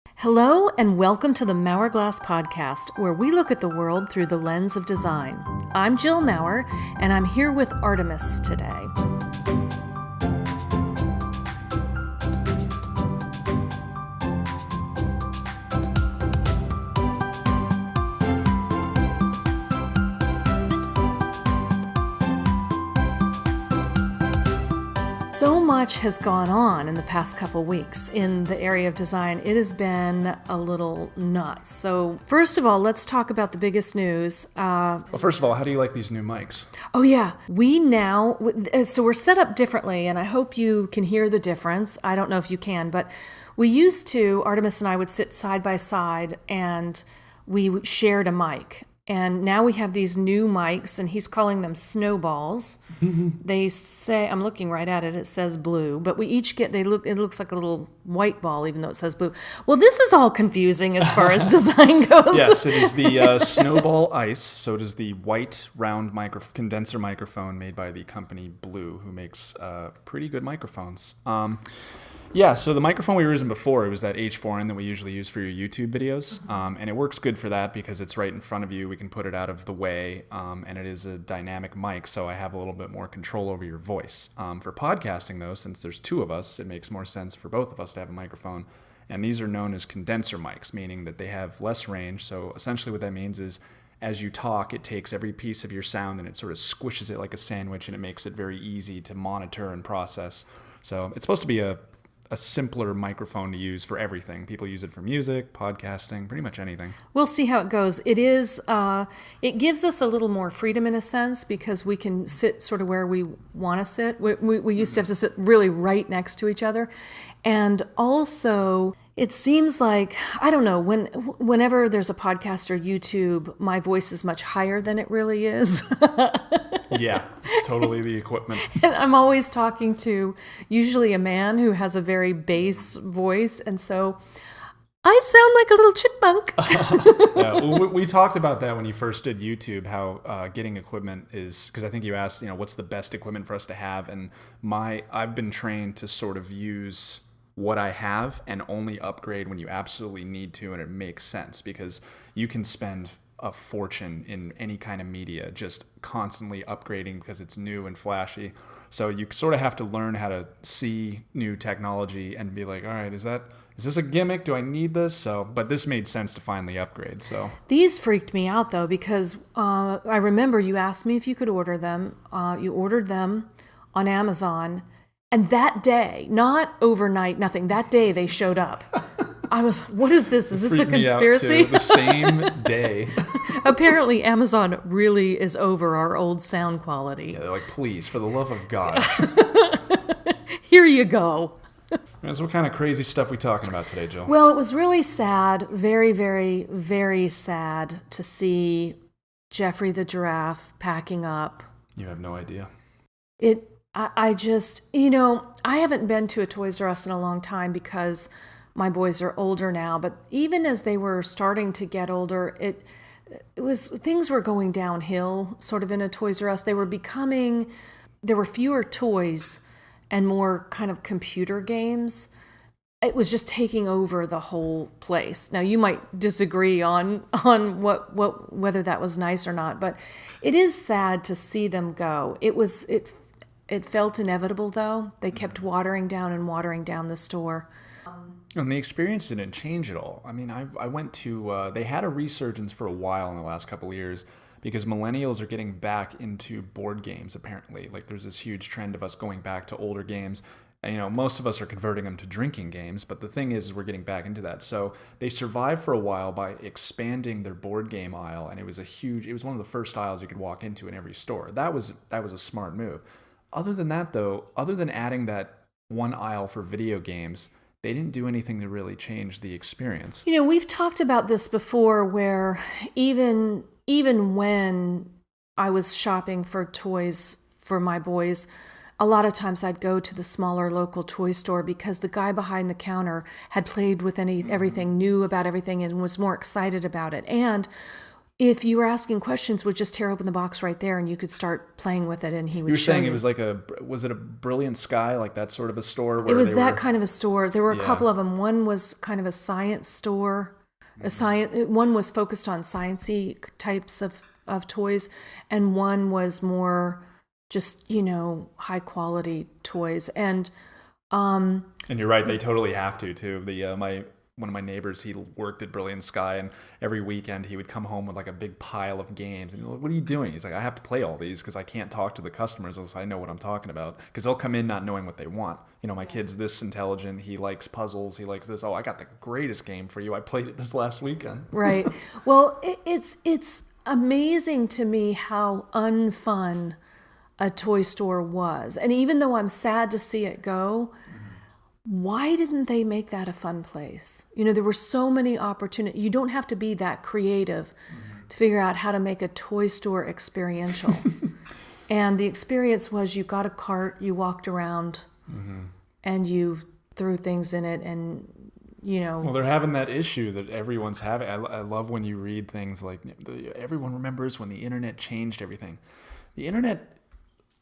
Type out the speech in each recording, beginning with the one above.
Hello, and welcome to the Maurer Glass Podcast, where we look at the world through the lens of design. I'm Jill Maurer, and I'm here with Artimus today. So much has gone on in the past couple weeks in the area of design. It has been a little nuts. So first of all, let's talk about the biggest news. Well, first of all, how do you like these new mics? Oh yeah, so we're set up differently, and I hope you can hear the difference. I don't know if you can, but we used to, Artimus and I would sit side by side and we shared a mic. And now we have these new mics, and he's calling them snowballs. They say, I'm looking right at it, it says blue, but we each get, it looks like a little white ball, even though it says blue. Well, this is all confusing as far as design goes. Yes, it is the Snowball Ice, so it is the white round condenser microphone made by the company Blue, who makes pretty good microphones. Yeah, so the microphone we were using before, it was that H4n that we usually use for your YouTube videos, and it works good for that because it's right in front of you. We can put it out of the way, and it is a dynamic mic, so I have a little bit more control over your voice. For podcasting, though, since there's two of us, it makes more sense for both of us to have a microphone, and these are known as condenser mics, meaning that they have less range. So essentially what that means is as you talk, it takes every piece of your sound and it sort of squishes it like a sandwich, and it makes it very easy to monitor and process. So it's supposed to be a simpler microphone to use for everything. People use it for music, podcasting, pretty much anything. We'll see how it goes. It gives us a little more freedom in a sense because we can sit sort of where we want to sit. We used to have to sit really right next to each other. And also, it seems like, I don't know, whenever there's a podcast or YouTube, my voice is much higher than it really is. Yeah, it's totally the equipment. And I'm always talking to usually a man who has a very bass voice, and so I sound like a little chipmunk. Yeah, we talked about that when you first did YouTube, how getting equipment is, because I think you asked, what's the best equipment for us to have, and I've been trained to sort of use what I have and only upgrade when you absolutely need to and it makes sense, because you can spend a fortune in any kind of media just constantly upgrading because it's new and flashy. So you sort of have to learn how to see new technology and be like, all right, is this a gimmick? Do I need this? But this made sense to finally upgrade. So these freaked me out though, because I remember you asked me if you could order them. You ordered them on Amazon, and that day, not overnight, nothing, that day they showed up. I was, what is this? Is this a conspiracy? The same day. Apparently, Amazon really is over our old sound quality. Yeah, they're like, please, for the love of God. Here you go. So what kind of crazy stuff we talking about today, Jill? Well, it was really sad, very, very, very sad to see Jeffrey the giraffe packing up. You have no idea. I just, I haven't been to a Toys R Us in a long time because my boys are older now, but even as they were starting to get older, things were going downhill sort of in a Toys R Us. There were fewer toys and more kind of computer games. It was just taking over the whole place. Now you might disagree on whether that was nice or not, but it is sad to see them go. It felt inevitable though. They kept watering down the store. And the experience didn't change at all. I mean, I went to, they had a resurgence for a while in the last couple of years because millennials are getting back into board games, apparently. Like, there's this huge trend of us going back to older games. And, most of us are converting them to drinking games, but the thing is we're getting back into that. So they survived for a while by expanding their board game aisle, and it was one of the first aisles you could walk into in every store. That was a smart move. Other than that, though, other than adding that one aisle for video games, they didn't do anything to really change the experience. We've talked about this before where even when I was shopping for toys for my boys, a lot of times I'd go to the smaller local toy store because the guy behind the counter had played with everything, knew about everything, and was more excited about it. And if you were asking questions, would just tear open the box right there and you could start playing with it and he would You were show saying you. it was like was it a Brilliant Sky, like that sort of a store where It was they that were, kind of a store. There were a Yeah. couple of them. One was kind of a science store. One was focused on sciencey types of toys, and one was more just, high quality toys. And And you're right, they totally have to too. One of my neighbors, he worked at Brilliant Sky, and every weekend he would come home with like a big pile of games. And you're like, what are you doing? He's like, I have to play all these because I can't talk to the customers unless I know what I'm talking about. Because they'll come in not knowing what they want. My kid's this intelligent. He likes puzzles. He likes this. Oh, I got the greatest game for you. I played it this last weekend. right. Well, it's amazing to me how unfun a toy store was. And even though I'm sad to see it go, why didn't they make that a fun place? There were so many opportunities. You don't have to be that creative to figure out how to make a toy store experiential. And the experience was you got a cart, you walked around, and you threw things in it, and Well, they're having that issue that everyone's having. I love when you read things like everyone remembers when the internet changed everything. The internet,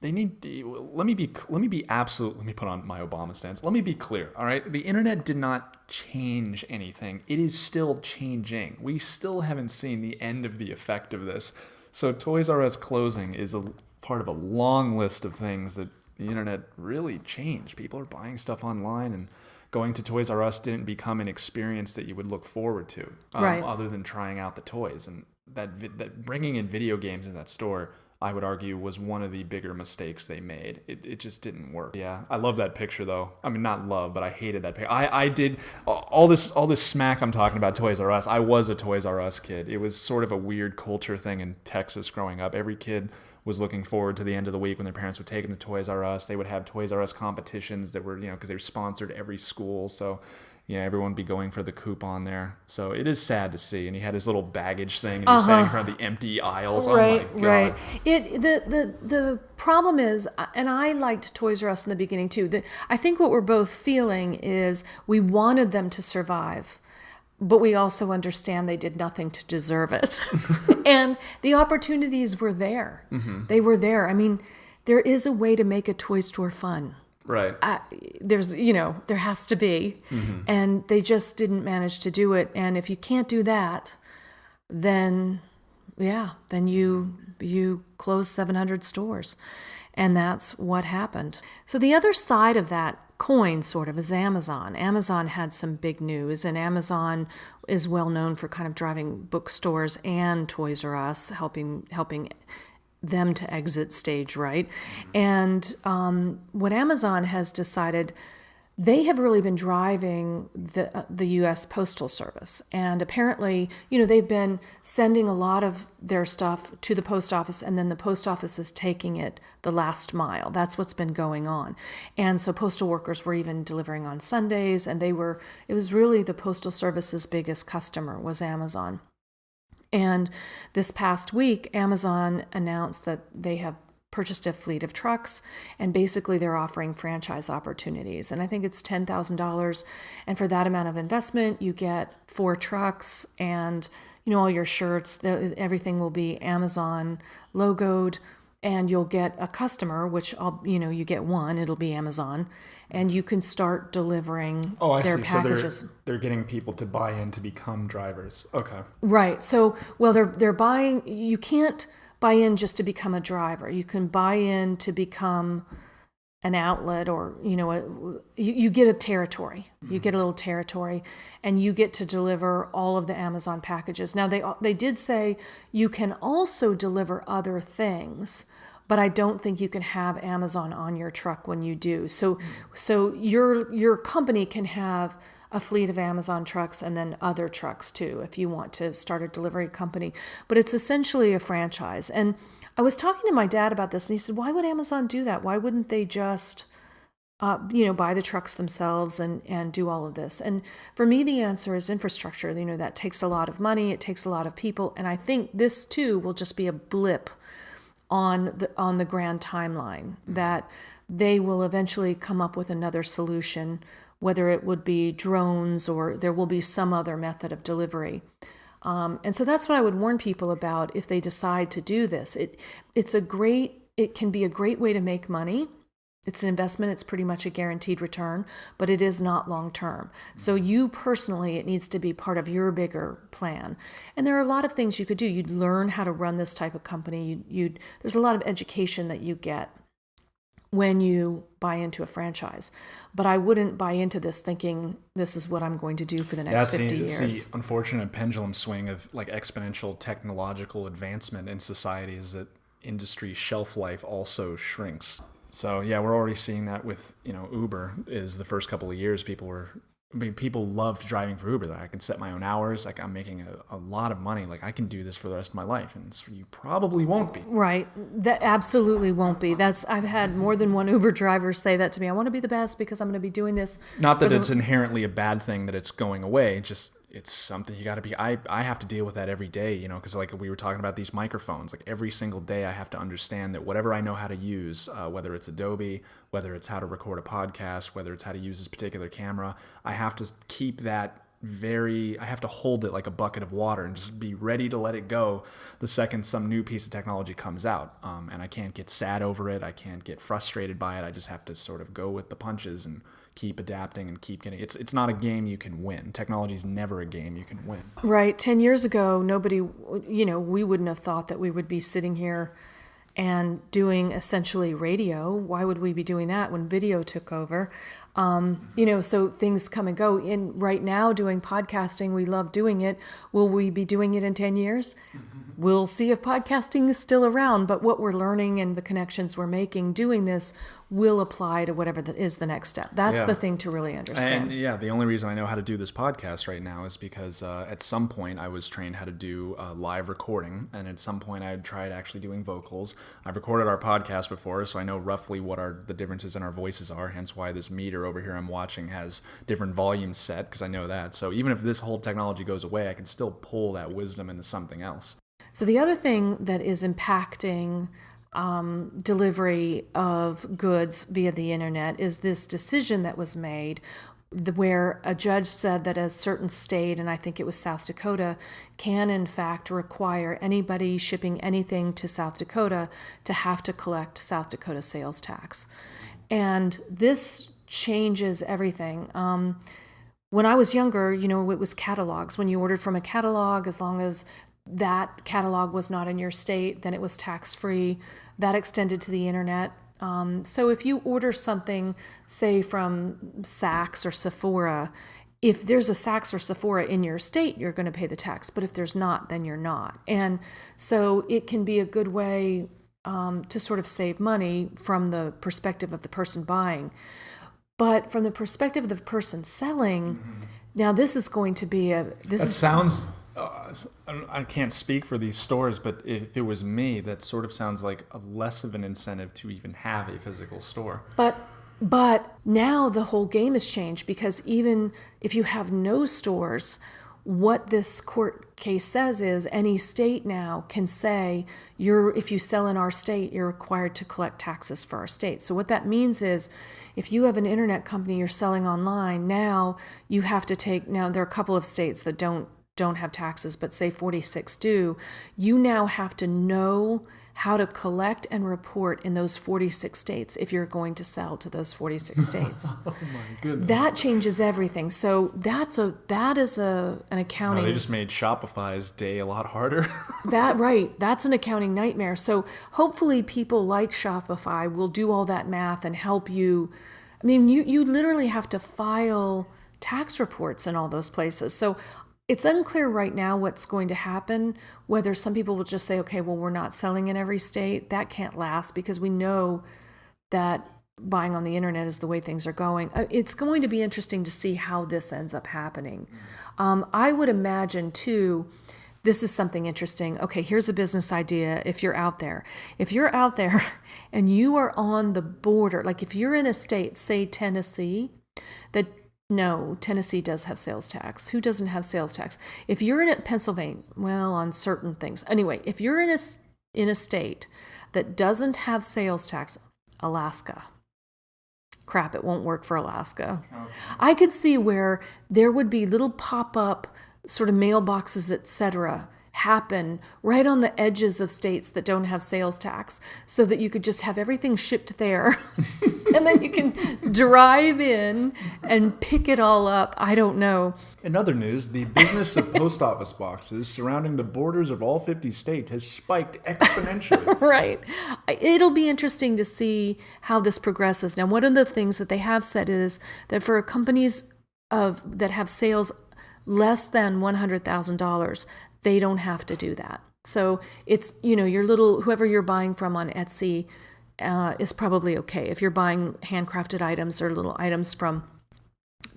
let me put on my Obama stance. Let me be clear, all right? The internet did not change anything. It is still changing. We still haven't seen the end of the effect of this. So Toys R Us closing is a part of a long list of things that the internet really changed. People are buying stuff online, and going to Toys R Us didn't become an experience that you would look forward to, Right. other than trying out the toys. And that bringing in video games in that store, I would argue, was one of the bigger mistakes they made. It just didn't work. Yeah, I love that picture though. I mean, not love, but I hated that picture. I did all this smack I'm talking about Toys R Us. I was a Toys R Us kid. It was sort of a weird culture thing in Texas growing up. Every kid was looking forward to the end of the week when their parents would take them to Toys R Us. They would have Toys R Us competitions that were, because they were sponsored every school. So everyone would be going for the coupon there. So it is sad to see. And he had his little baggage thing, and he was standing in front of the empty aisles. Right, Oh my God. right. The problem is, and I liked Toys R Us in the beginning too. I think what we're both feeling is we wanted them to survive, but we also understand they did nothing to deserve it. And the opportunities were there. They were there. I mean, there is a way to make a toy store fun. Right. There has to be. And they just didn't manage to do it. And if you can't do that, then you close 700 stores. And that's what happened. So the other side of that coin sort of is Amazon. Amazon had some big news, and Amazon is well known for kind of driving bookstores and Toys R Us, helping them to exit stage right. And what Amazon has decided, they have really been driving the U.S. Postal Service. And apparently, they've been sending a lot of their stuff to the post office, and then the post office is taking it the last mile. That's what's been going on. And so postal workers were even delivering on Sundays, and it was really the Postal Service's biggest customer was Amazon. And this past week, Amazon announced that they have purchased a fleet of trucks, and basically they're offering franchise opportunities. And I think it's $10,000. And for that amount of investment, you get 4 trucks and, all your shirts, everything will be Amazon logoed, and you'll get a customer, which you get one, it'll be Amazon, and you can start delivering their packages. So they're getting people to buy in to become drivers. Okay. Right. So, they're buying, you can't buy in just to become a driver. You can buy in to become an outlet, or you get a territory. You get a little territory, and you get to deliver all of the Amazon packages. Now they did say you can also deliver other things, but I don't think you can have Amazon on your truck when you do. So your company can have a fleet of Amazon trucks and then other trucks too, if you want to start a delivery company. But it's essentially a franchise. And I was talking to my dad about this, and he said, why would Amazon do that? Why wouldn't they just, buy the trucks themselves and do all of this? And for me, the answer is infrastructure. That takes a lot of money. It takes a lot of people. And I think this too will just be a blip on the grand timeline, that they will eventually come up with another solution, whether it would be drones or there will be some other method of delivery. And so that's what I would warn people about if they decide to do this. It can be a great way to make money. It's an investment. It's pretty much a guaranteed return, but it is not long term. So you personally, it needs to be part of your bigger plan. And there are a lot of things you could do. You'd learn how to run this type of company. There's a lot of education that you get when you buy into a franchise. But I wouldn't buy into this thinking this is what I'm going to do for the next 50 years. It's the unfortunate pendulum swing of like exponential technological advancement in society is that industry shelf life also shrinks. So yeah, we're already seeing that with, Uber is the first couple of years people loved driving for Uber. Like, I can set my own hours. Like, I'm making a lot of money. Like, I can do this for the rest of my life. And so you probably won't be. Right. That absolutely won't be. I've had more than one Uber driver say that to me. I want to be the best because I'm going to be doing this. Not that it's inherently a bad thing that it's going away. Just it's something you got to be. I have to deal with that every day, because like we were talking about these microphones, like every single day I have to understand that whatever I know how to use, whether it's Adobe, whether it's how to record a podcast, whether it's how to use this particular camera, I have to keep that I have to hold it like a bucket of water and just be ready to let it go the second some new piece of technology comes out. And I can't get sad over it. I can't get frustrated by it. I just have to sort of go with the punches and keep adapting and keep getting. It's not a game you can win. Technology is never a game you can win. Right. 10 years ago, nobody, we wouldn't have thought that we would be sitting here and doing essentially radio. Why would we be doing that when video took over? So things come and go. And right now doing podcasting, we love doing it. Will we be doing it in 10 years? We'll see if podcasting is still around, but what we're learning and the connections we're making doing this will apply to whatever is the next step. That's the thing to really understand. And the only reason I know how to do this podcast right now is because at some point I was trained how to do live recording, and at some point I had tried actually doing vocals. I've recorded our podcast before, so I know roughly what the differences in our voices are, hence why this meter over here I'm watching has different volumes set, because I know that. So even if this whole technology goes away, I can still pull that wisdom into something else. So the other thing that is impacting delivery of goods via the internet is this decision that was made where a judge said that a certain state, and I think it was South Dakota, can in fact require anybody shipping anything to South Dakota to have to collect South Dakota sales tax. And this changes everything. When I was younger, it was catalogs. When you ordered from a catalog, as long as that catalog was not in your state, then it was tax-free. That extended to the internet. So if you order something, say from Saks or Sephora, if there's a Saks or Sephora in your state, you're going to pay the tax. But if there's not, then you're not. And so it can be a good way to sort of save money from the perspective of the person buying. But from the perspective of the person selling, now this is going to be sounds... I can't speak for these stores, but if it was me, that sort of sounds like less of an incentive to even have a physical store. But now the whole game has changed, because even if you have no stores, what this court case says is any state now can say if you sell in our state, you're required to collect taxes for our state. So what that means is if you have an internet company, you're selling online, now you have to now there are a couple of states that don't have taxes, but say 46 do, you now have to know how to collect and report in those 46 states if you're going to sell to those 46 states. Oh my goodness. That changes everything. So that is an accounting... they just made Shopify's day a lot harder. That's an accounting nightmare. So hopefully people like Shopify will do all that math and help you. I mean, you literally have to file tax reports in all those places. So it's unclear right now what's going to happen, whether some people will just say, okay, well, we're not selling in every state. That can't last, because we know that buying on the internet is the way things are going. It's going to be interesting to see how this ends up happening. I would imagine, too, this is something interesting. Okay, here's a business idea if you're out there. If you're out there and you are on the border, like if you're in a state, say Tennessee, No, Tennessee does have sales tax. Who doesn't have sales tax? If you're in Pennsylvania, well, on certain things. Anyway, if you're in a state that doesn't have sales tax, Alaska. Crap, it won't work for Alaska. Okay. I could see where there would be little pop-up sort of mailboxes, etc., happen right on the edges of states that don't have sales tax, so that you could just have everything shipped there and then you can drive in and pick it all up. I don't know. In other news, the business of post office boxes surrounding the borders of all 50 states has spiked exponentially. Right. It'll be interesting to see how this progresses. Now, one of the things that they have said is that for companies that have sales less than $100,000, they don't have to do that. So it's, your whoever you're buying from on Etsy is probably okay. If you're buying handcrafted items or little items from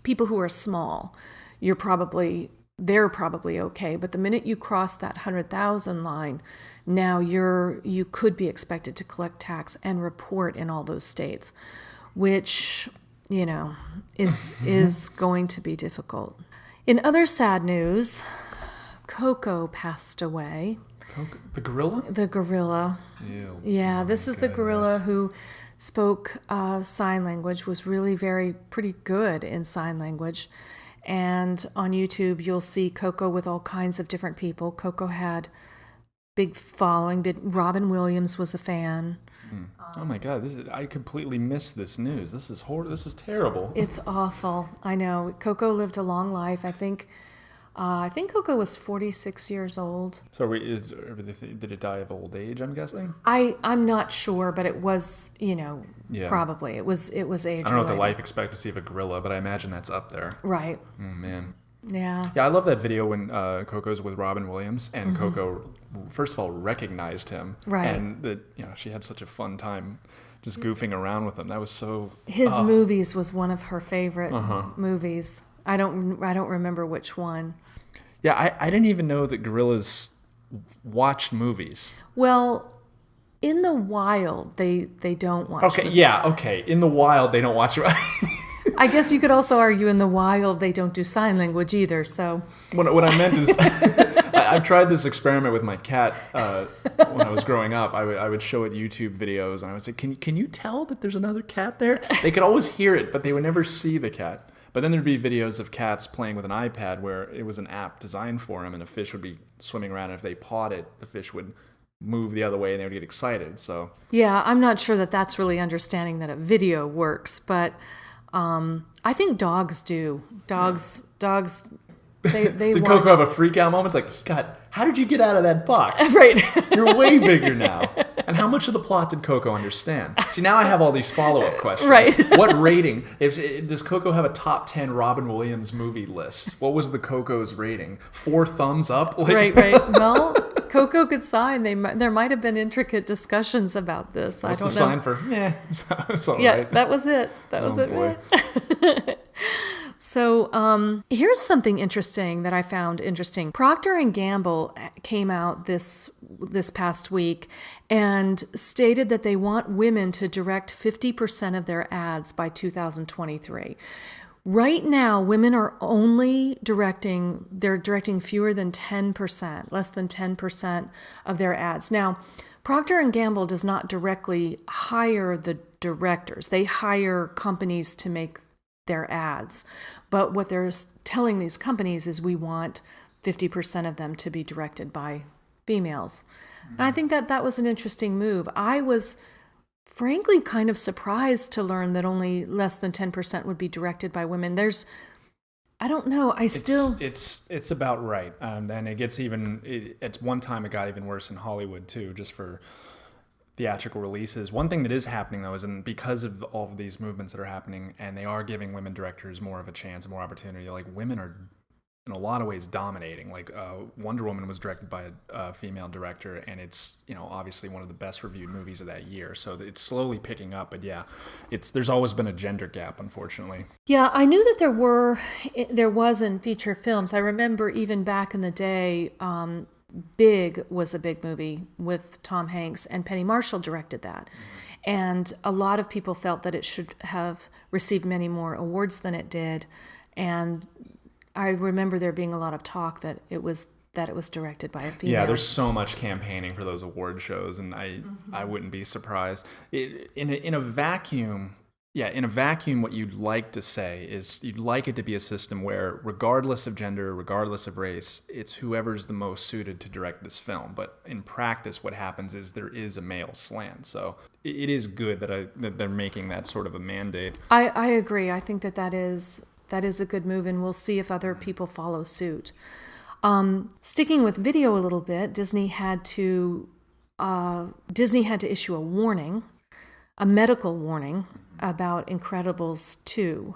people who are small, they're probably okay. But the minute you cross that 100,000 line, now you could be expected to collect tax and report in all those states, which, is going to be difficult. In other sad news, Koko passed away. Koko, the gorilla? The gorilla. Ew. Yeah, this is the gorilla who spoke sign language, was really pretty good in sign language. And on YouTube, you'll see Koko with all kinds of different people. Koko had big following. Robin Williams was a fan. Oh my God! I completely missed this news. This is This is terrible. It's awful. I know. Koko lived a long life. I think Koko was 46 years old. So did it die of old age, I'm guessing? I'm not sure, but it was, probably. It was age I don't know what the life expectancy of a gorilla, but I imagine that's up there. Right. Oh, man. Yeah. Yeah, I love that video when Koko's with Robin Williams, and Koko, first of all, recognized him. Right. And that, she had such a fun time just goofing around with him. That was so... His movies was one of her favorite movies. I don't remember which one. Yeah, I didn't even know that gorillas watched movies. Well, in the wild, they don't watch Okay, movies. yeah, okay. In the wild, they don't watch... I guess you could also argue in the wild, they don't do sign language either, so... What I meant is... I've tried this experiment with my cat when I was growing up. I would show it YouTube videos, and I would say, can you tell that there's another cat there? They could always hear it, but they would never see the cat. But then there'd be videos of cats playing with an iPad where it was an app designed for them, and a fish would be swimming around, and if they pawed it, the fish would move the other way, and they would get excited. So yeah, I'm not sure that that's really understanding that a video works, but I think dogs do. Dogs, they Did watch... Koko have a freak out moment? It's like, how did you get out of that box? Right. You're way bigger now. And how much of the plot did Koko understand? See, now I have all these follow-up questions. Right. What rating? Does Koko have a top 10 Robin Williams movie list? What was the Koko's rating? 4 thumbs up? Right. Well, Koko could sign. There might have been intricate discussions about this. What's I don't the know. sign for? Meh. It's all Yeah, right. that was it. That was it. Boy. So here's something interesting that I found interesting. Procter & Gamble came out this past week and stated that they want women to direct 50% of their ads by 2023. Right now, women are only directing fewer than 10%, less than 10% of their ads. Now, Procter & Gamble does not directly hire the directors. They hire companies to make their ads. But what they're telling these companies is we want 50% of them to be directed by females. And I think that was an interesting move. I was frankly kind of surprised to learn that only less than 10% would be directed by women. I don't know. It's about right. And it gets at one time it got even worse in Hollywood too, just for theatrical releases. One thing that is happening though is because of all of these movements that are happening, and they are giving women directors more of a chance, more opportunity. Like, women are in a lot of ways dominating. Like Wonder Woman was directed by a female director, and it's obviously one of the best reviewed movies of that year. So it's slowly picking up. But yeah, there's always been a gender gap, unfortunately. Yeah, I knew that there was in feature films. I remember even back in the day, Big was a big movie with Tom Hanks, and Penny Marshall directed that. And a lot of people felt that it should have received many more awards than it did. And I remember there being a lot of talk that it was directed by a female. Yeah, there's so much campaigning for those award shows, and I wouldn't be surprised. In a vacuum, Yeah, in a vacuum, what you'd like to say is you'd like it to be a system where, regardless of gender, regardless of race, it's whoever's the most suited to direct this film. But in practice, what happens is there is a male slant. So it is good that they're making that sort of a mandate. I agree. I think that is a good move, and we'll see if other people follow suit. Sticking with video a little bit, Disney had to issue a warning, a medical warning about Incredibles 2.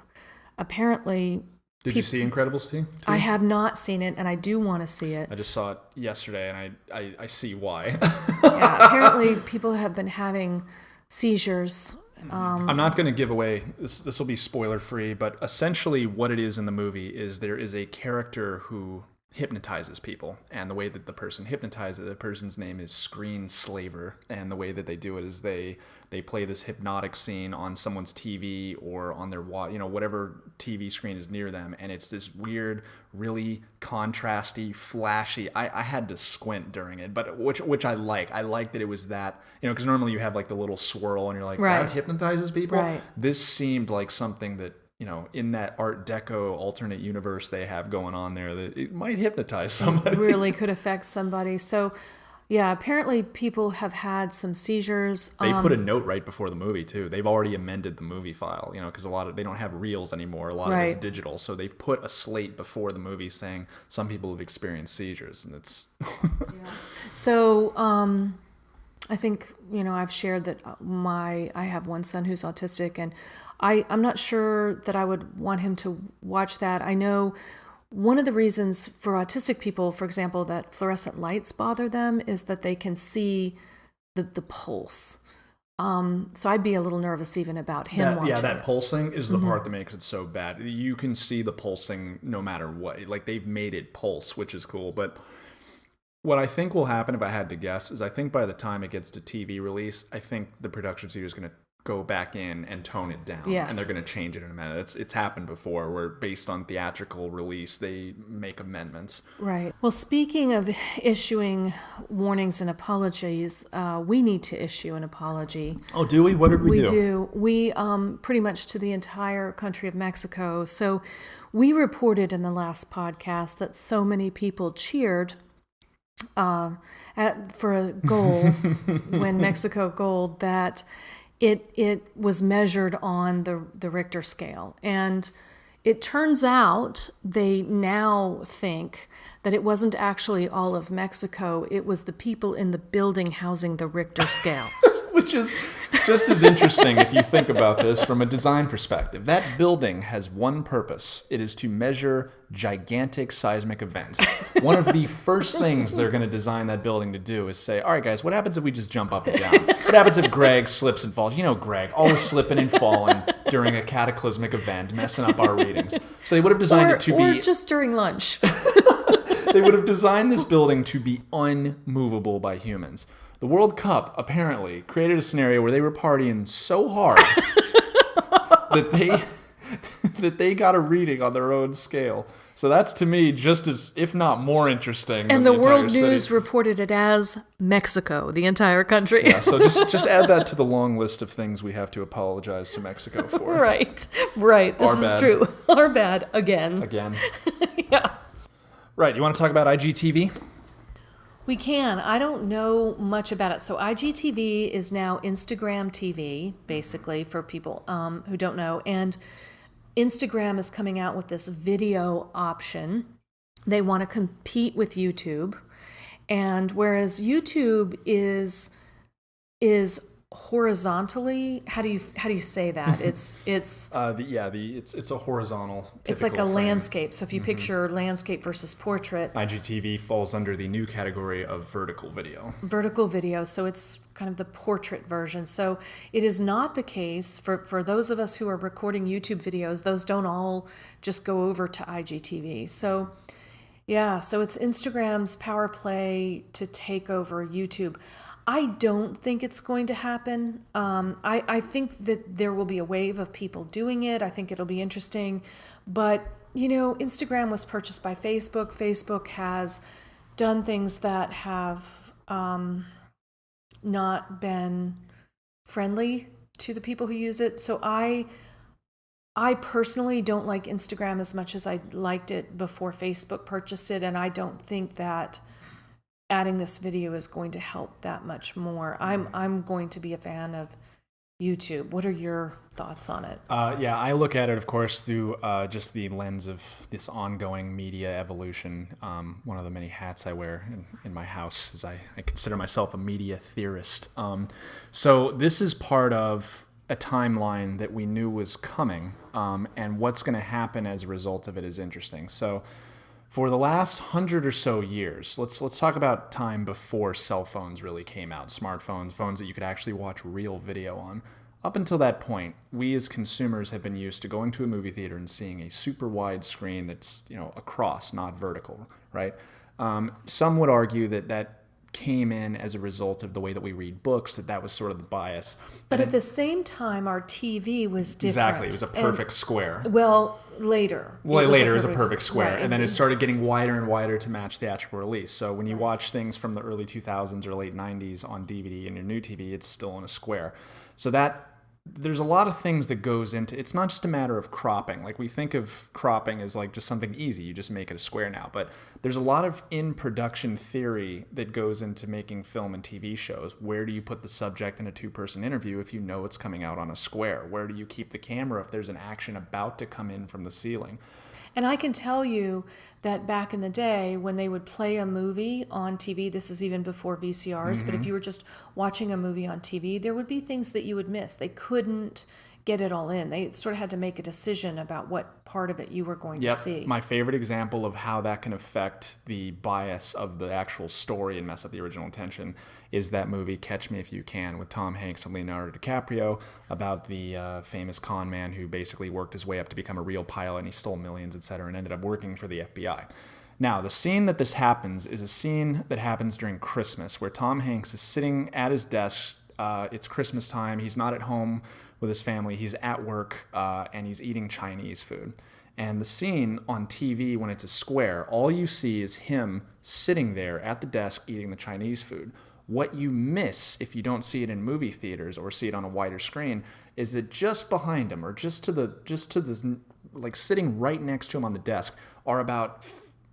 Apparently, Did you see Incredibles 2? I have not seen it, and I do want to see it. I just saw it yesterday, and I see why. Yeah, apparently people have been having seizures. I'm not going to give away, this will be spoiler free, but essentially what it is in the movie is there is a character who hypnotizes people, and the way that the person hypnotizes, the person's name is Screen Slaver, and the way that they do it is they play this hypnotic scene on someone's TV or on their whatever TV screen is near them, and it's this weird, really contrasty, flashy. I had to squint during it, but which I like. I like that it was that, because normally you have like the little swirl and you're like, right, that hypnotizes people. Right. This seemed like something that, in that Art Deco alternate universe they have going on there, that it might hypnotize somebody. It really could affect somebody. So, yeah, apparently people have had some seizures. They put a note right before the movie too. They've already amended the movie file, because they don't have reels anymore. A lot of it's digital, so they've put a slate before the movie saying some people have experienced seizures, and it's. Yeah. So, I think I've shared that I have one son who's autistic, and I'm not sure that I would want him to watch that. I know one of the reasons for autistic people, for example, that fluorescent lights bother them is that they can see the pulse. So I'd be a little nervous even about him watching that it. pulsing is the part that makes it so bad. You can see the pulsing no matter what. Like, they've made it pulse, which is cool. But what I think will happen, if I had to guess, is I think by the time it gets to TV release, I think the production studio is going to go back in and tone it down. Yes. And they're going to change it in a minute. It's happened before, where based on theatrical release, they make amendments. Right. Well, speaking of issuing warnings and apologies, we need to issue an apology. Oh, do we? What did we do? We do. We pretty much to the entire country of Mexico. So we reported in the last podcast that so many people cheered for a goal when Mexico goaled that it was measured on the Richter scale. And it turns out they now think that it wasn't actually all of Mexico, it was the people in the building housing the Richter scale. Which is just as interesting if you think about this from a design perspective. That building has one purpose. It is to measure gigantic seismic events. One of the first things they're going to design that building to do is say, all right, guys, what happens if we just jump up and down? What happens if Greg slips and falls? Greg, always slipping and falling during a cataclysmic event, messing up our readings. So they would have designed it to be... Or just during lunch. They would have designed this building to be unmovable by humans. The World Cup apparently created a scenario where they were partying so hard that they got a reading on their own scale. So that's, to me, just as, if not more interesting. And the World News reported it as Mexico, the entire country. Yeah, so just add that to the long list of things we have to apologize to Mexico for. Right. This is true. Our bad again. Yeah. Right. You want to talk about IGTV? We can. I don't know much about it. So IGTV is now Instagram TV, basically, for people who don't know. And Instagram is coming out with this video option. They want to compete with YouTube. And whereas YouTube is horizontally, how do you say that? It's a horizontal. It's like a frame. Landscape. So if you picture landscape versus portrait, IGTV falls under the new category of vertical video. Vertical video. So it's kind of the portrait version. So it is not the case for those of us who are recording YouTube videos. Those don't all just go over to IGTV. So yeah, so it's Instagram's power play to take over YouTube. I don't think it's going to happen. I think that there will be a wave of people doing it. I think it'll be interesting. But, Instagram was purchased by Facebook. Facebook has done things that have not been friendly to the people who use it. So I personally don't like Instagram as much as I liked it before Facebook purchased it, and I don't think that adding this video is going to help that much more. I'm going to be a fan of YouTube. What are your thoughts on it? Yeah, I look at it, of course, through just the lens of this ongoing media evolution. One of the many hats I wear in my house is I consider myself a media theorist. So this is part of a timeline that we knew was coming, and what's going to happen as a result of it is interesting. So for the last 100 or so years, let's talk about time before cell phones really came out, smartphones, phones that you could actually watch real video on. Up until that point, we as consumers have been used to going to a movie theater and seeing a super wide screen that's, across, not vertical, right? Some would argue that came in as a result of the way that we read books, that was sort of the bias. But at the same time, our TV was different. Exactly. It was a perfect square. Well, later. Later it was a perfect square. Right. And then it started getting wider and wider to match theatrical release. So when you watch things from the early 2000s or late 90s on DVD and your new TV, it's still in a square. So there's a lot of things that goes into it's not just a matter of cropping. Like we think of cropping as like just something easy. You just make it a square now. But there's a lot of in-production theory that goes into making film and TV shows. Where do you put the subject in a two-person interview if you know it's coming out on a square? Where do you keep the camera if there's an action about to come in from the ceiling? And I can tell you that back in the day when they would play a movie on TV, this is even before VCRs, but if you were just watching a movie on TV, there would be things that you would miss. They couldn't get it all in. They sort of had to make a decision about what part of it you were going to see. My favorite example of how that can affect the bias of the actual story and mess up the original intention is that movie Catch Me If You Can with Tom Hanks and Leonardo DiCaprio about the famous con man who basically worked his way up to become a real pilot and he stole millions, etc., and ended up working for the FBI. Now, the scene that this happens is a scene that happens during Christmas where Tom Hanks is sitting at his desk. It's Christmas time. He's not at home with his family. He's at work and he's eating Chinese food. And the scene on TV, when it's a square, all you see is him sitting there at the desk eating the Chinese food. What you miss if you don't see it in movie theaters or see it on a wider screen is that just behind him or just to this, like sitting right next to him on the desk are about,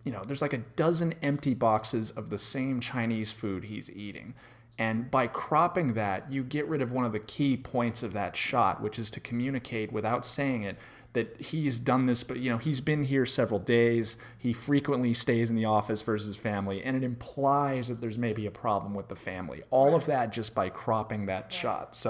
there's like a dozen empty boxes of the same Chinese food he's eating. And by cropping that, you get rid of one of the key points of that shot, which is to communicate without saying it that he's done this, but he's been here several days. He frequently stays in the office versus his family, and it implies that there's maybe a problem with the family. All of that just by cropping that shot.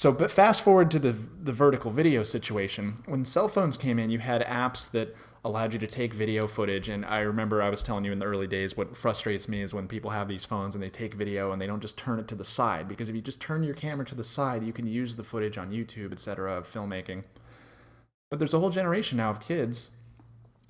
But fast forward to the vertical video situation. When cell phones came in, you had apps that allowed you to take video footage. And I remember I was telling you in the early days, what frustrates me is when people have these phones and they take video and they don't just turn it to the side. Because if you just turn your camera to the side, you can use the footage on YouTube, etc., of filmmaking. But there's a whole generation now of kids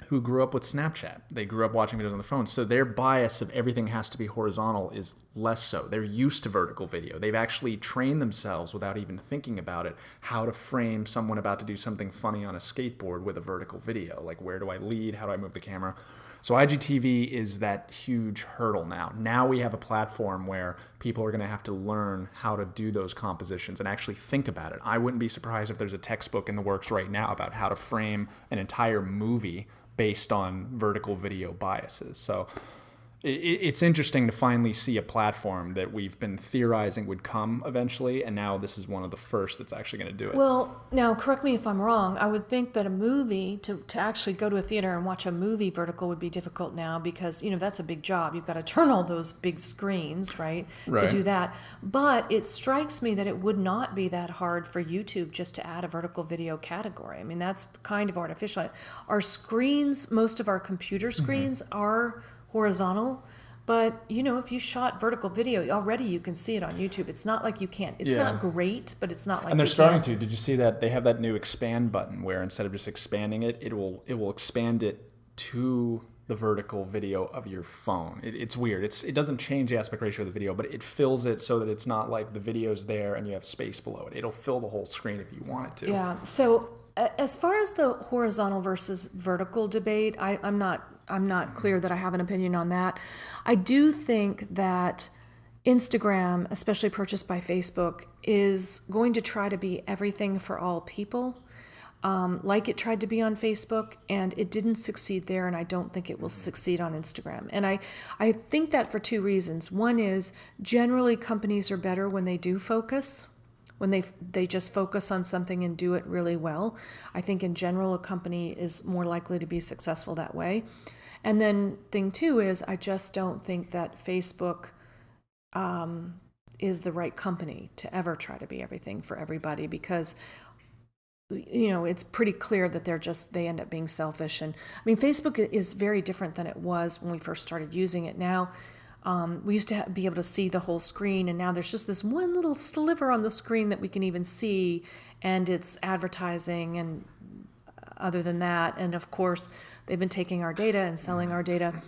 who grew up with Snapchat. They grew up watching videos on the phone. So their bias of everything has to be horizontal is less so. They're used to vertical video. They've actually trained themselves without even thinking about it, how to frame someone about to do something funny on a skateboard with a vertical video. Like, where do I lead? How do I move the camera? So IGTV is that huge hurdle now. Now we have a platform where people are going to have to learn how to do those compositions and actually think about it. I wouldn't be surprised if there's a textbook in the works right now about how to frame an entire movie based on vertical video biases. So it's interesting to finally see a platform that we've been theorizing would come eventually, and now this is one of the first that's actually going to do it. Well, now correct me if I'm wrong. I would think that a movie, to actually go to a theater and watch a movie vertical would be difficult now because, that's a big job. You've got to turn all those big screens, right, to do that. But it strikes me that it would not be that hard for YouTube just to add a vertical video category. I mean, that's kind of artificial. Our screens, most of our computer screens are horizontal, but if you shot vertical video already, you can see it on YouTube. It's not like you can't. It's not great, but it's not like and they're starting to. Did you see that they have that new expand button where instead of just expanding it, it will expand it to the vertical video of your phone. It's weird. It doesn't change the aspect ratio of the video, but it fills it so that it's not like the video's there and you have space below it. It'll fill the whole screen if you want it to. Yeah. So as far as the horizontal versus vertical debate, I'm not clear that I have an opinion on that. I do think that Instagram, especially purchased by Facebook, is going to try to be everything for all people, like it tried to be on Facebook, and it didn't succeed there, and I don't think it will succeed on Instagram. And I think that for two reasons. One is generally companies are better when they do focus, when they just focus on something and do it really well. I think in general a company is more likely to be successful that way. And then thing two is I just don't think that Facebook is the right company to ever try to be everything for everybody, because it's pretty clear that they end up being selfish. And I mean, Facebook is very different than it was when we first started using it. Now, we used to be able to see the whole screen, and now there's just this one little sliver on the screen that we can even see, and it's advertising, and other than that, and of course, they've been taking our data and selling our data.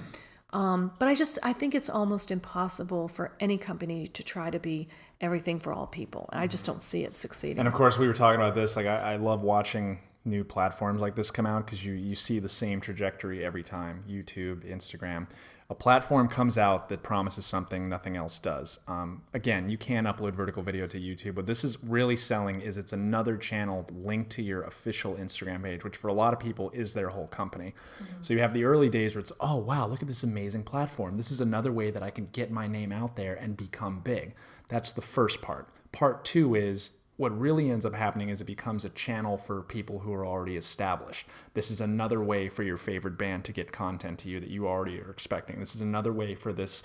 But I think it's almost impossible for any company to try to be everything for all people. I just don't see it succeeding. And of course, we were talking about this. Like, I love watching new platforms like this come out because you see the same trajectory every time. YouTube, Instagram. A platform comes out that promises something nothing else does. Again, you can upload vertical video to YouTube. What this is really selling is it's another channel linked to your official Instagram page, which for a lot of people is their whole company. Mm-hmm. So you have the early days where it's, oh, wow, look at this amazing platform. This is another way that I can get my name out there and become big. That's the first part. Part two is what really ends up happening is it becomes a channel for people who are already established. This is another way for your favorite band to get content to you that you already are expecting. This is another way for this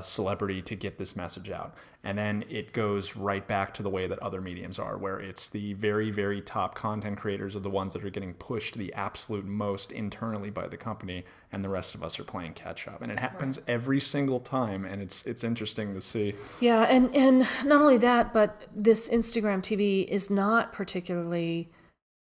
celebrity to get this message out. And then it goes right back to the way that other mediums are, where it's the very, very top content creators are the ones that are getting pushed the absolute most internally by the company, and the rest of us are playing catch up. And it happens every single time, and it's interesting to see. Yeah, and not only that, but this Instagram TV is not particularly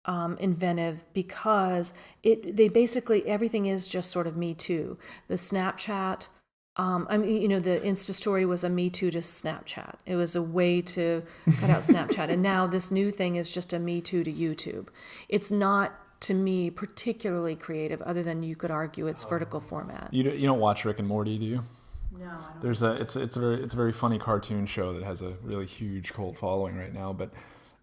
inventive, because they basically, everything is just sort of Me Too. The Snapchat, the Insta story was a Me Too to Snapchat. It was a way to cut out Snapchat. And now this new thing is just a Me Too to YouTube. It's not, to me, particularly creative, other than you could argue it's vertical format. You don't watch Rick and Morty, do you? No, I don't. It's a very funny cartoon show that has a really huge cult following right now, but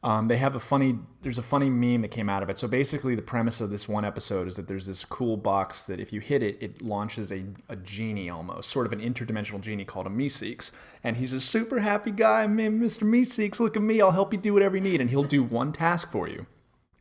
there's a funny meme that came out of it. So basically the premise of this one episode is that there's this cool box that if you hit it, it launches a genie almost, sort of an interdimensional genie called a Meeseeks. And he's a super happy guy. Man, Mr. Meeseeks, look at me. I'll help you do whatever you need. And he'll do one task for you.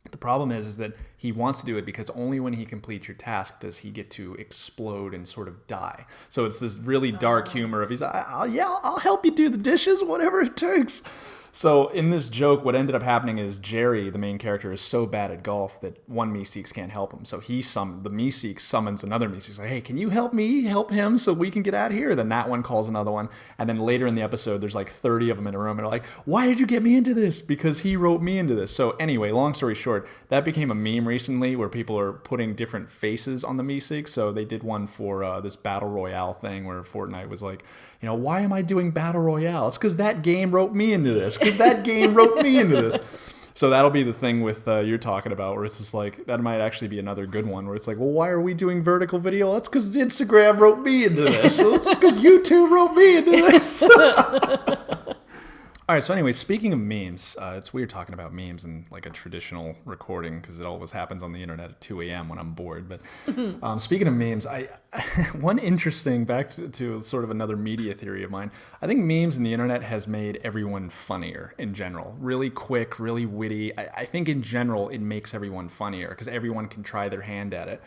The problem is that he wants to do it because only when he completes your task does he get to explode and sort of die. So it's this really dark humor of I'll help you do the dishes, whatever it takes. So in this joke, what ended up happening is Jerry, the main character, is so bad at golf that one Meeseeks can't help him. So the Meeseeks summons another Meeseeks, like, hey, can you help me help him so we can get out of here? Then that one calls another one. And then later in the episode, there's like 30 of them in a room. And they're like, why did you get me into this? Because he wrote me into this. So anyway, long story short, that became a meme recently where people are putting different faces on the Meeseeks. So they did one for this Battle Royale thing where Fortnite was like, why am I doing Battle Royale? It's because that game wrote me into this. Because that game wrote me into this. So that'll be the thing with you're talking about, where it's just like, that might actually be another good one, where it's like, well, why are we doing vertical video? That's because Instagram wrote me into this. So it's because YouTube wrote me into this. All right, so anyway, speaking of memes, it's weird talking about memes in like a traditional recording because it always happens on the internet at 2 a.m. when I'm bored. But speaking of memes, one interesting, back to sort of another media theory of mine, I think memes and the internet has made everyone funnier in general. Really quick, really witty. I think in general it makes everyone funnier because everyone can try their hand at it.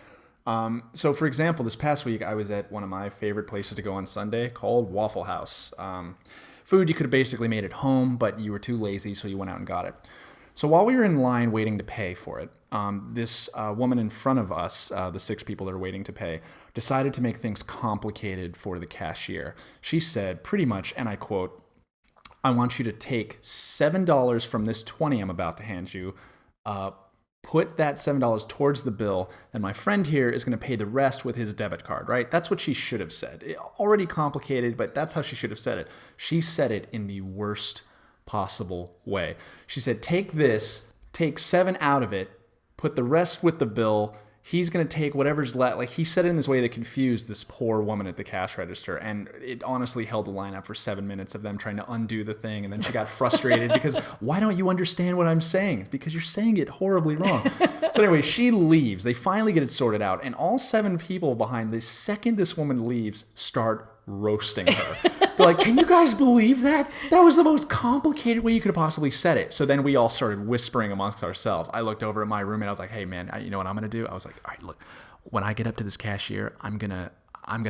So for example, this past week I was at one of my favorite places to go on Sunday called Waffle House. Food you could have basically made at home, but you were too lazy, so you went out and got it. So while we were in line waiting to pay for it, this woman in front of us, the 6 people that are waiting to pay, decided to make things complicated for the cashier. She said pretty much, and I quote, I want you to take $7 from this $20 I'm about to hand you, put that $7 towards the bill, and my friend here is going to pay the rest with his debit card, right? That's what she should have said. Already complicated, but that's how she should have said it. She said it in the worst possible way. She said, take this, take 7 out of it, put the rest with the bill, he's going to take whatever's left. Like, he said it in this way that confused this poor woman at the cash register. And it honestly held the line up for 7 minutes of them trying to undo the thing. And then she got frustrated because, why don't you understand what I'm saying? Because you're saying it horribly wrong. So anyway, she leaves. They finally get it sorted out. And all 7 people behind, the second this woman leaves, start roasting her. They're like, can you guys believe that? That was the most complicated way you could have possibly said it. So then we all started whispering amongst ourselves. I looked over at my roommate. I was like, hey, man, you know what I'm going to do? I was like, all right, look, when I get up to this cashier, I'm going to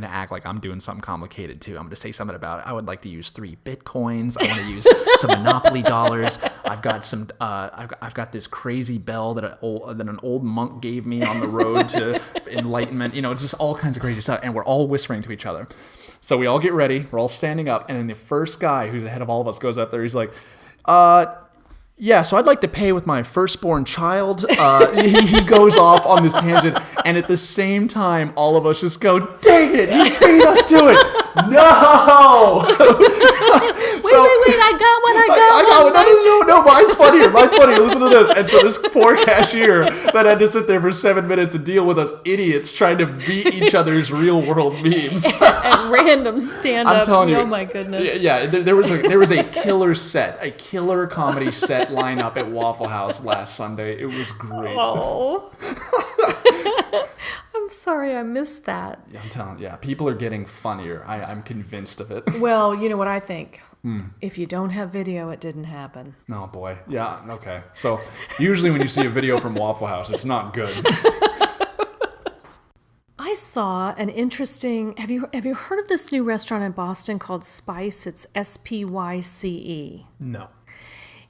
act like I'm doing something complicated too. I'm going to say something about, I would like to use 3 Bitcoins. I want to use some Monopoly dollars. I've got some, I've got this crazy bell that an old monk gave me on the road to enlightenment. You know, just all kinds of crazy stuff. And we're all whispering to each other. So we all get ready. We're all standing up. And then the first guy who's ahead of all of us goes up there. He's like, yeah, so I'd like to pay with my firstborn child. He goes off on this tangent. And at the same time, all of us just go, dang it, he beat us to it. No! Wait, I got one. No, mine's funnier. Listen to this. And so this poor cashier that had to sit there for 7 minutes and deal with us idiots trying to beat each other's real world memes. At random stand-up. I'm telling you. Oh my goodness. Yeah, there was a killer comedy set lineup at Waffle House last Sunday. It was great. Oh. I'm sorry I missed that. I'm telling you, people are getting funnier. I'm convinced of it. Well, you know what I think? If you don't have video, it didn't happen. Oh, boy. Yeah, okay. So usually when you see a video from Waffle House, it's not good. I saw an interesting... Have you heard of this new restaurant in Boston called Spice? It's Spyce. No.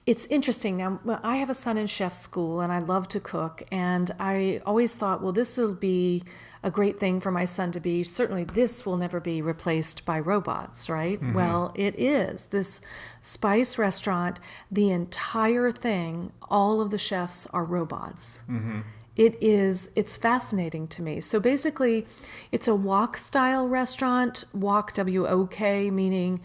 It's interesting. Now, I have a son in chef school, and I love to cook, and I always thought, well, this will be a great thing for my son to be. Certainly, this will never be replaced by robots, right? Mm-hmm. Well, it is. This Spice restaurant, the entire thing, all of the chefs are robots. Mm-hmm. It's fascinating to me. So basically, it's a wok-style restaurant, wok, W-O-K, meaning...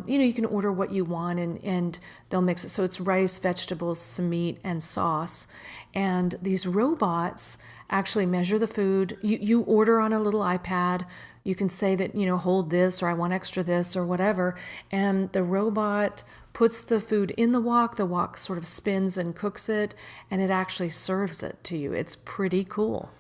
you can order what you want and they'll mix it. So it's rice, vegetables, some meat, and sauce. And these robots actually measure the food. You order on a little iPad. You can say that, hold this, or I want extra this, or whatever. And the robot puts the food in the wok. The wok sort of spins and cooks it, and it actually serves it to you. It's pretty cool.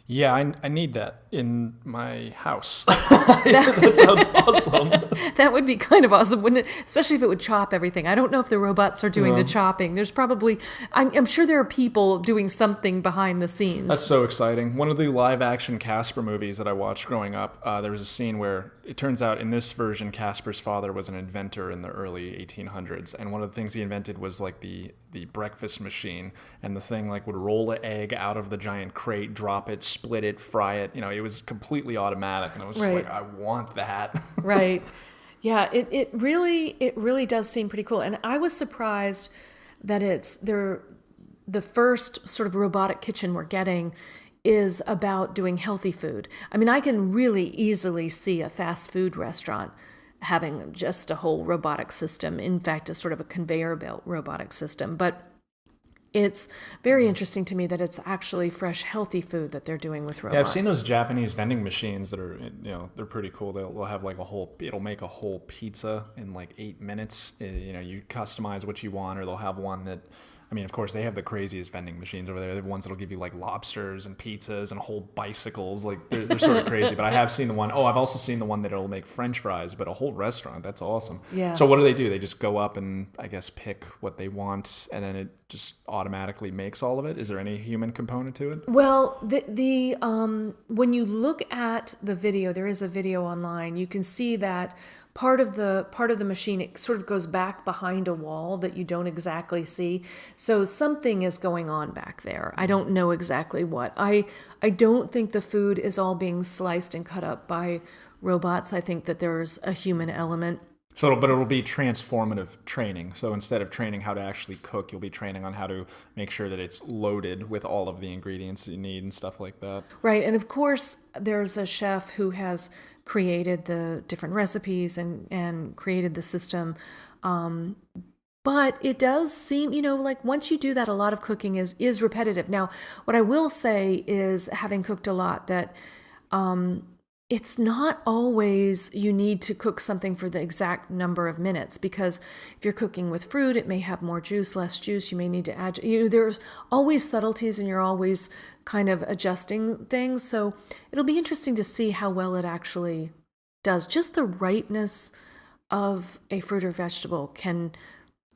Yeah, I need that in my house. That sounds awesome. That would be kind of awesome, wouldn't it? Especially if it would chop everything. I don't know if the robots are doing the chopping. There's probably, I'm sure there are people doing something behind the scenes. That's so exciting. One of the live-action Casper movies that I watched growing up, there was a scene where it turns out in this version, Casper's father was an inventor in the early 1800s. And one of the things he invented was like the breakfast machine. And the thing like would roll an egg out of the giant crate, drop it, split it, fry it. It was completely automatic. And I was just like, I want that. Right. Yeah, it really does seem pretty cool. And I was surprised that the first sort of robotic kitchen we're getting is about doing healthy food. I mean, I can really easily see a fast food restaurant having just a whole robotic system. In fact, a sort of a conveyor belt robotic system. But it's very interesting to me that it's actually fresh, healthy food that they're doing with robots. Yeah, I've seen those Japanese vending machines that are, they're pretty cool. They'll have like it'll make a whole pizza in like 8 minutes. You customize what you want, or they'll have one that, of course, they have the craziest vending machines over there. They have ones that'll give you like lobsters and pizzas and whole bicycles. Like they're sort of crazy. But I have seen the one. Oh, I've also seen the one that'll make French fries, but a whole restaurant. That's awesome. Yeah. So what do? They just go up and I guess pick what they want, and then it just automatically makes all of it. Is there any human component to it? Well, the when you look at the video, there is a video online. You can see that part of the machine, it sort of goes back behind a wall that you don't exactly see. So something is going on back there. I don't know exactly what. I don't think the food is all being sliced and cut up by robots. I think that there's a human element. But it'll be transformative training. So instead of training how to actually cook, you'll be training on how to make sure that it's loaded with all of the ingredients you need and stuff like that. Right. And of course, there's a chef who has created the different recipes and created the system. But it does seem, like once you do that, a lot of cooking is repetitive. Now, what I will say is, having cooked a lot, that it's not always you need to cook something for the exact number of minutes, because if you're cooking with fruit, it may have more juice, less juice. You may need to add, there's always subtleties, and you're always kind of adjusting things. So it'll be interesting to see how well it actually does. Just the rightness of a fruit or vegetable can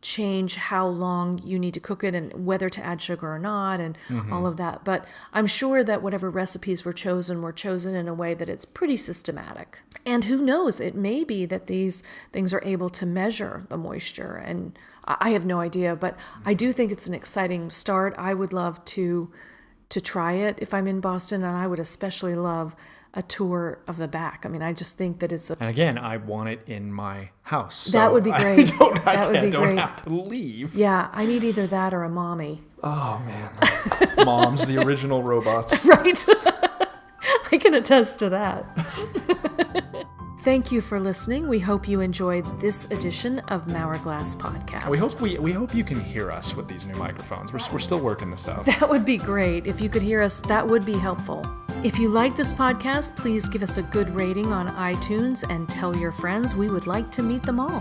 change how long you need to cook it and whether to add sugar or not, and all of that. But I'm sure that whatever recipes were chosen in a way that it's pretty systematic. And who knows, it may be that these things are able to measure the moisture, and I have no idea, but I do think it's an exciting start. I would love to try it if I'm in Boston, and I would especially love a tour of the back. I mean, I just think that it's And again, I want it in my house. That would be great. I don't have to leave. Yeah, I need either that or a mommy. Oh, man. Moms, the original robots. Right. I can attest to that. Thank you for listening. We hope you enjoyed this edition of Maurer Glass Podcast. We hope you can hear us with these new microphones. We're still working this out. That would be great. If you could hear us, that would be helpful. If you like this podcast, please give us a good rating on iTunes and tell your friends. We would like to meet them all.